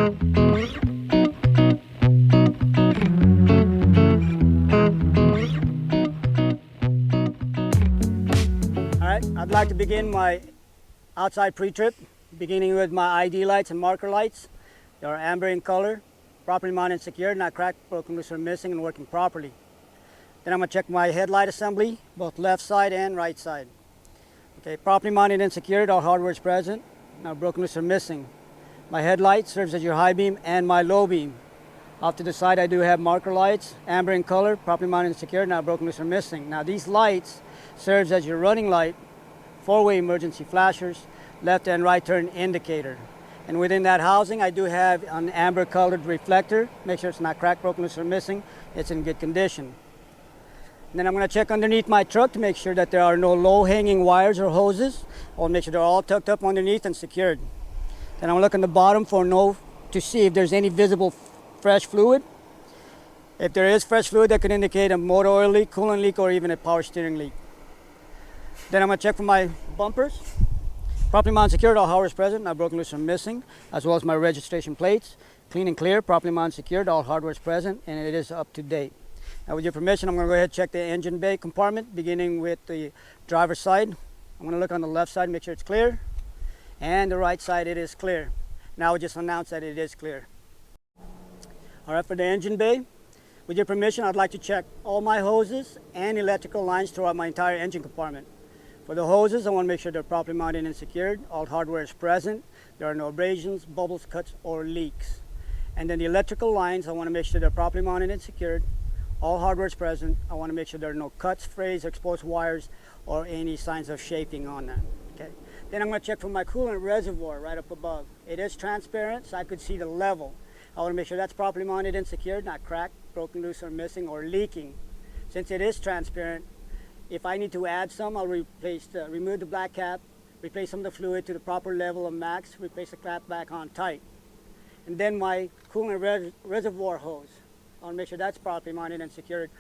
I'd like to begin my outside pre-trip, beginning with my ID lights and marker lights. They are amber in color, properly mounted and secured, not cracked, broken, loose, or missing, and working properly. Then I'm going to check my headlight assembly, both left side and right side. Okay, properly mounted and secured, all hardware is present, not broken, loose, or missing. My headlight serves as your high beam and my low beam. Off to the side I do have marker lights, amber in color, properly mounted and secured, not broken, loose, or missing. Now these lights serves as your running light, four-way emergency flashers, left and right turn indicator. And within that housing, I do have an amber colored reflector. Make sure it's not cracked, broken, loose, or missing. It's in good condition. And then I'm going to check underneath my truck to make sure that there are no low-hanging wires or hoses. I'll make sure they're all tucked up underneath and secured. Then I'm going to look on the bottom to see if there's any visible fresh fluid. If there is fresh fluid, that could indicate a motor oil leak, coolant leak, or even a power steering leak. Then I'm going to check for my bumpers. Properly mounted and secured, all hardware is present, not broken, loose, or missing, as well as my registration plates. Clean and clear, properly mounted and secured, all hardware is present, and it is up to date. Now with your permission, I'm going to go ahead and check the engine bay compartment, beginning with the driver's side. I'm going to look on the left side, make sure it's clear, and the right side, it is clear. Now we'll just announce that it is clear. All right, for the engine bay, with your permission, I'd like to check all my hoses and electrical lines throughout my entire engine compartment. For the hoses, I want to make sure they're properly mounted and secured. All hardware is present. There are no abrasions, bubbles, cuts, or leaks. And then the electrical lines, I want to make sure they're properly mounted and secured. All hardware is present. I want to make sure there are no cuts, frays, exposed wires, or any signs of shaping on that. Okay. Then I'm going to check for my coolant reservoir right up above. It is transparent, so I could see the level. I want to make sure that's properly mounted and secured, not cracked, broken, loose, or missing, or leaking. Since it is transparent, if I need to add some, I'll remove the black cap, replace some of the fluid to the proper level of max, replace the cap back on tight. And then my coolant reservoir hose, I want to make sure that's properly mounted and secured.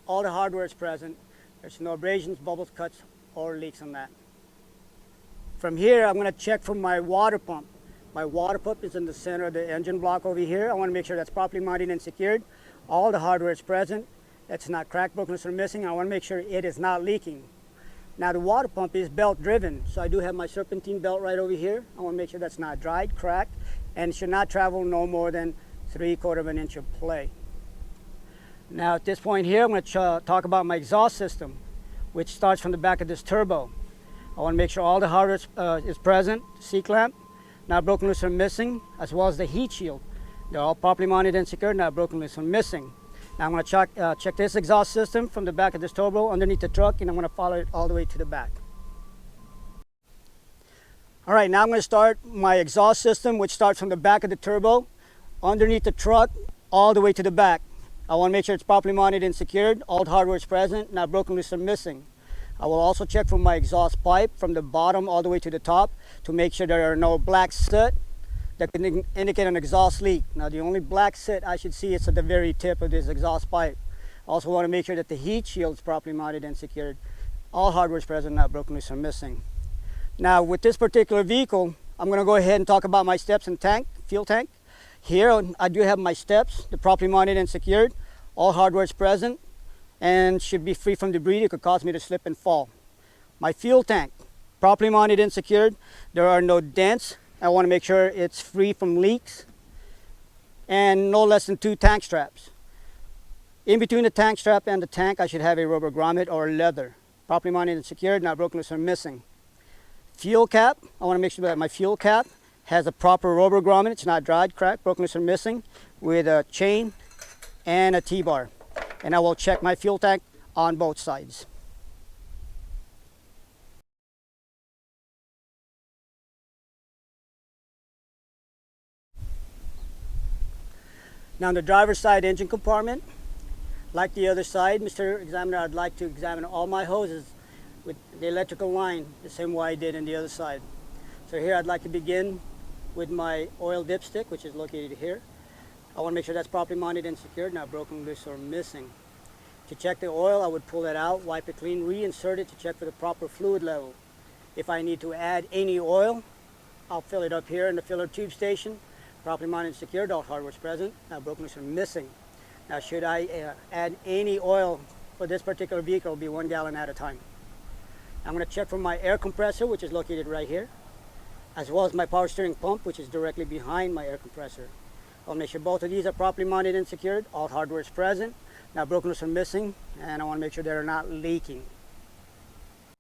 All the hardware is present. There's no abrasions, bubbles, cuts, or leaks on that. From here, I'm going to check for my water pump. My water pump is in the center of the engine block over here. I want to make sure that's properly mounted and secured. All the hardware is present. It's not cracked, broken, or missing. I want to make sure it is not leaking. Now the water pump is belt driven, so I do have my serpentine belt right over here. I want to make sure that's not dried, cracked, and should not travel no more than 3/4 of an inch of play. Now at this point here, I'm going to talk about my exhaust system, which starts from the back of this turbo. I want to make sure all the hardware is present, C-clamp, not broken, loose, or missing, as well as the heat shield. They're all properly mounted and secured, not broken, loose, or missing. Now I'm going to check this exhaust system from the back of this turbo underneath the truck, and I'm going to follow it all the way to the back. All right, now I'm going to start my exhaust system, which starts from the back of the turbo, underneath the truck, all the way to the back. I want to make sure it's properly mounted and secured. All hardware is present, not broken, loose, or missing. I will also check for my exhaust pipe from the bottom all the way to the top to make sure there are no black soot that can indicate an exhaust leak. Now the only black soot I should see is at the very tip of this exhaust pipe. I also want to make sure that the heat shield is properly mounted and secured. All hardware is present, not broken, loose, or missing. Now with this particular vehicle, I'm going to go ahead and talk about my steps and tank, fuel tank. Here I do have my steps, they're properly mounted and secured. All hardware is present and should be free from debris. It could cause me to slip and fall. My fuel tank, properly mounted and secured. There are no dents. I want to make sure it's free from leaks, and no less than 2 tank straps. In between the tank strap and the tank, I should have a rubber grommet or leather. Properly mounted and secured, not broken, loose, or missing. Fuel cap, I want to make sure that my fuel cap has a proper rubber grommet. It's not dried, cracked, broken, loose, or missing, with a chain and a T-bar. And I will check my fuel tank on both sides. Now on the driver's side engine compartment, like the other side, Mr. Examiner, I'd like to examine all my hoses with the electrical line the same way I did on the other side. So here I'd like to begin with my oil dipstick, which is located here. I want to make sure that's properly mounted and secured, not broken, loose, or missing. To check the oil, I would pull that out, wipe it clean, reinsert it to check for the proper fluid level. If I need to add any oil, I'll fill it up here in the filler tube station. Properly mounted and secured, all hardware is present, not broken loose or missing. Now should I add any oil for this particular vehicle, it'll be 1 gallon at a time. I'm going to check for my air compressor, which is located right here, as well as my power steering pump, which is directly behind my air compressor. I'll make sure both of these are properly mounted and secured, all hardware is present, not broken loose or missing, and I want to make sure they're not leaking.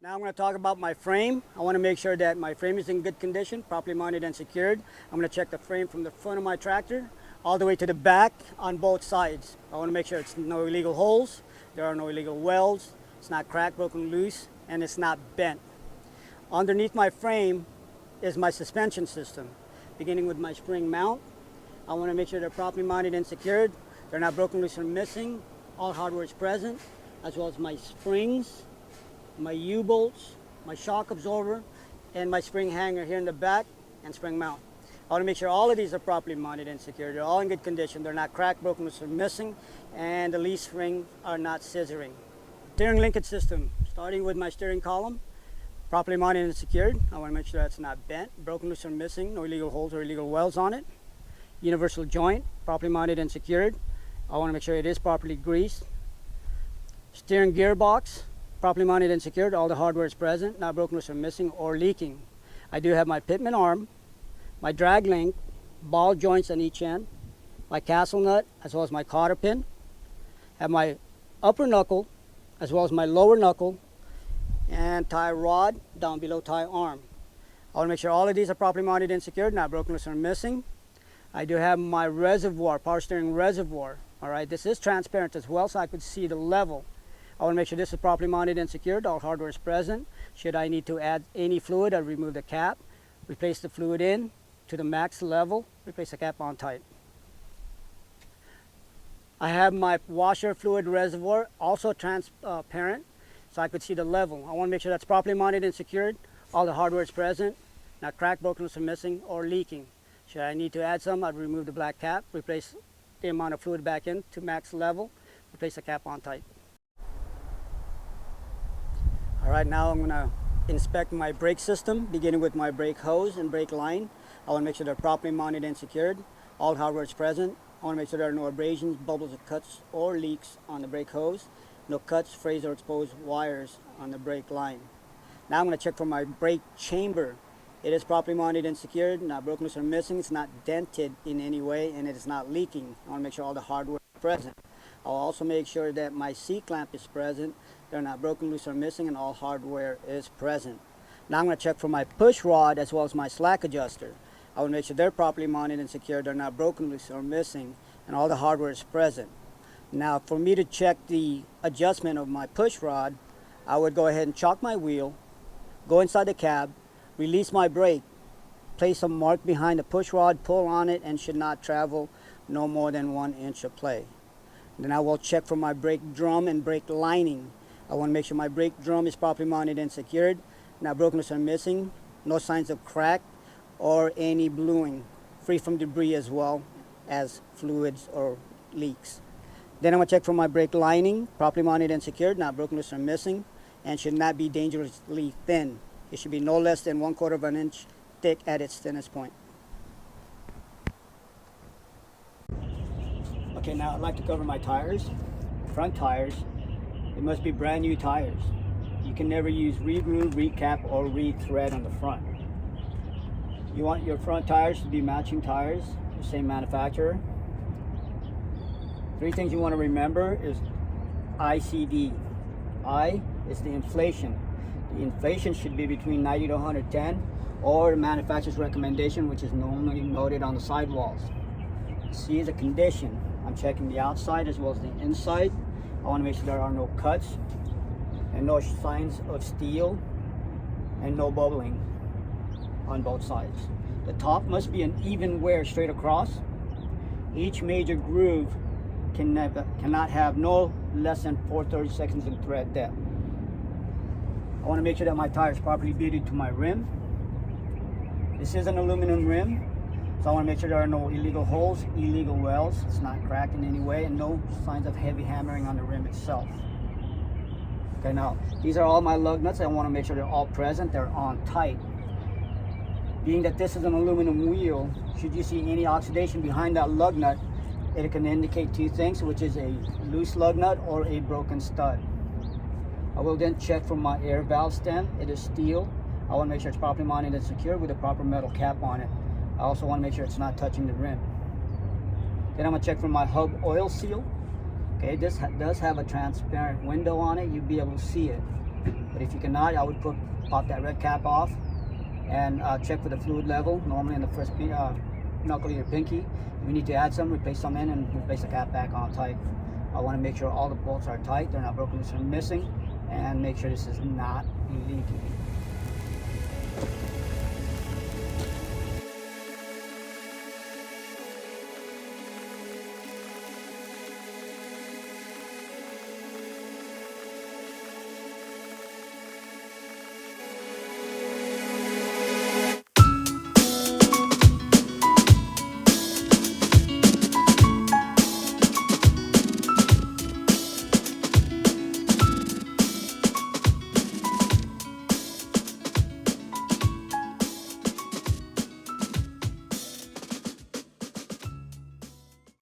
Now I'm going to talk about my frame. I want to make sure that my frame is in good condition, properly mounted and secured. I'm going to check the frame from the front of my tractor all the way to the back on both sides. I want to make sure it's no illegal holes, there are no illegal welds, it's not cracked, broken loose, and it's not bent. Underneath my frame is my suspension system, beginning with my spring mount. I want to make sure they're properly mounted and secured, they're not broken loose or missing, all hardware is present, as well as my springs, my U-bolts, my shock absorber, and my spring hanger here in the back and spring mount. I want to make sure all of these are properly mounted and secured. They're all in good condition. They're not cracked, broken loose, or missing, and the leaf springs are not scissoring. Steering linkage system, starting with my steering column, properly mounted and secured. I want to make sure that's not bent, broken loose, or missing, no illegal holes or illegal welds on it. Universal joint, properly mounted and secured. I want to make sure it is properly greased. Steering gearbox, properly mounted and secured, all the hardware is present, not broken loose or missing or leaking. I do have my pitman arm, my drag link, ball joints on each end, my castle nut, as well as my cotter pin. Have my upper knuckle, as well as my lower knuckle, and tie rod down below tie arm. I want to make sure all of these are properly mounted and secured, not broken loose or missing. I do have my reservoir, power steering reservoir. All right, this is transparent as well, so I could see the level. I want to make sure this is properly mounted and secured, all hardware is present. Should I need to add any fluid, I'll remove the cap, replace the fluid in to the max level, replace the cap on tight. I have my washer fluid reservoir, also transparent, so I could see the level. I want to make sure that's properly mounted and secured, all the hardware is present, not cracked, broken loose or missing, or leaking. Should I need to add some, I'd remove the black cap, replace the amount of fluid back in to max level, replace the cap on tight. All right, now I'm going to inspect my brake system, beginning with my brake hose and brake line. I want to make sure they're properly mounted and secured. All hardware is present. I want to make sure there are no abrasions, bubbles, or cuts or leaks on the brake hose. No cuts, frays, or exposed wires on the brake line. Now I'm going to check for my brake chamber. It is properly mounted and secured, not broken loose or missing. It's not dented in any way, and it is not leaking. I want to make sure all the hardware is present. I'll also make sure that my C-clamp is present. They're not broken loose or missing, and all hardware is present. Now I'm going to check for my push rod as well as my slack adjuster. I want to make sure they're properly mounted and secured. They're not broken loose or missing, and all the hardware is present. Now for me to check the adjustment of my push rod, I would go ahead and chalk my wheel, go inside the cab, release my brake, place a mark behind the push rod, pull on it, and should not travel no more than 1 inch of play. Then I will check for my brake drum and brake lining. I want to make sure my brake drum is properly mounted and secured, not broken loose or missing, no signs of crack or any bluing, free from debris as well as fluids or leaks. Then I'm going to check for my brake lining, properly mounted and secured, not broken loose or missing, and should not be dangerously thin. It should be no less than 1/4 of an inch thick at its thinnest point. Okay, now I'd like to cover my tires. Front tires, it must be brand new tires. You can never use re-groove, recap, or re-thread on the front. You want your front tires to be matching tires, the same manufacturer. 3 things you want to remember is ICD. I is the inflation. The inflation should be between 90 to 110, or the manufacturer's recommendation, which is normally noted on the sidewalls. C is a condition. I'm checking the outside as well as the inside. I want to make sure there are no cuts and no signs of steel and no bubbling on both sides. The top must be an even wear straight across. Each major groove cannot have no less than 4/32 in thread depth. I want to make sure that my tire is properly beaded to my rim. This is an aluminum rim, so I want to make sure there are no illegal holes, illegal welds, it's not cracked in any way, and no signs of heavy hammering on the rim itself. Okay, now these are all my lug nuts. I want to make sure they're all present, they're on tight. Being that this is an aluminum wheel, should you see any oxidation behind that lug nut, it can indicate two things, which is a loose lug nut or a broken stud. I will then check for my air valve stem. It is steel. I want to make sure it's properly mounted and secured with a proper metal cap on it. I also want to make sure it's not touching the rim. Then I'm going to check for my hub oil seal. Okay, this does have a transparent window on it. You'll be able to see it. But if you cannot, I would pop that red cap off and check for the fluid level. Normally in the first knuckle of your pinky. If you need to add some, replace some in, and replace the cap back on tight. I want to make sure all the bolts are tight, they're not broken, loose, or missing, and make sure this is not leaking.